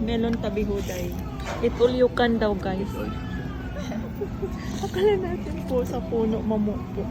melon tabihuday. Itulyukan daw, guys. Akala natin po sa puno mamupo.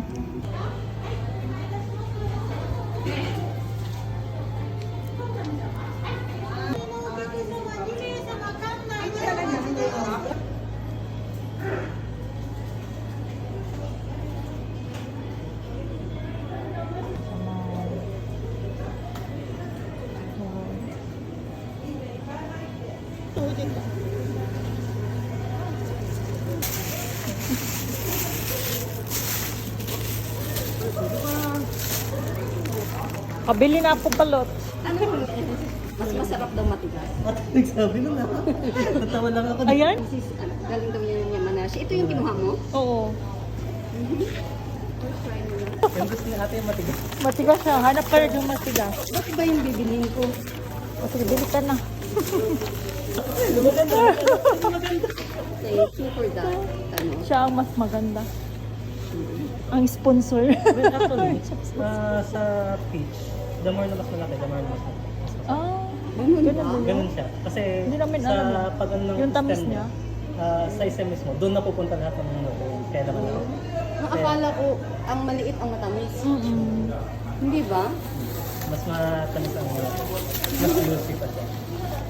Kabili na po balot. Mas masarap daw matigas. Nagsabi nung lahat. Natawa lang ako. Ayan? Kasi galing daw yun yung manashi. Ito yung kinuha mo? Oo. First try mo na. Yung gusto ni ate yung matigas. Matigas siya. Hanap ka rin yung matigas. Bakit ba yung bibilhin ko? O sige, bili ka na. Thank you for that. Ano? Siya ang mas maganda. Ang sponsor. Well, actually, sa peach, the more na mas malaki, the more na mas malaki. Ah, Ganun ba? Ganun siya. Kasi Hindi namin sa alam eh. pag ano ng Yung tamis stem niya? sa stem mismo, doon na pupunta lahat ng nutrients. Kaya naman ako. Akala ko ang maliit ang matamis. Hindi ba? Mas matamis ang mas juicy pa siya.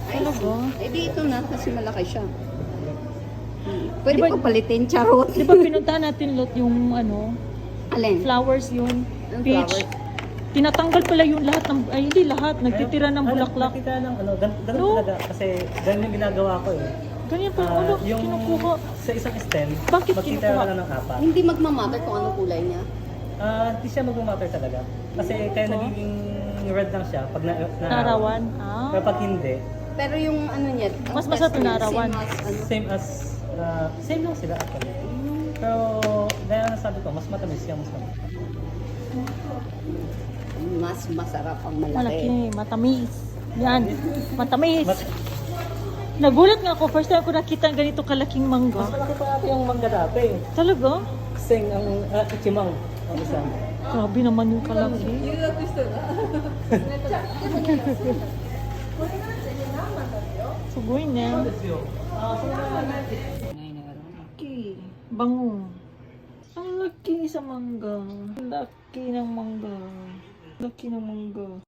Ay, Talaga? eh di ito na kasi malaki siya. Pwede Di ba- ko palitin, charot. Di ba pinuntahan natin lot yung ano, Alin? flowers yun, Yung peach. flowers? Tinatanggal pala yung lahat ng, ay hindi lahat, nagtitira ng Ayun, bulaklak. Nagtitira ng ano, ganun No. talaga. Kasi ganun yung ginagawa ko eh. Ganyan pa Ah, ano, yung kinukuha. sa isang stem, Bakit magtitira kinukuha? ka na ng apat. Hindi magmamatter kung anong kulay niya. Hindi siya mag-matter talaga. Kasi kaya Ito? nagiging red lang siya pag Naarawan. Ah. Pero pag hindi, Pero yung ano niya, ang Mas masarap test niya, inaarawan. same as ano. same lang sila actually. Pero dahil nasabi ko, mas matamis yung mas matamis. Mas masarap ang malaki. Malaki, matamis. Yan, matamis. Mas, Nagulat nga ako, first time ko nakita ang ganito kalaking mas mangga. malaki pa ate yung mangga dati. Talaga? Sing ang ichimang. Ang isa. Grabe naman yung kalaki. Sugoy na. Laki. Bango. Ang laki sa mangga. Ang laki ng mangga. Laki ng mangga.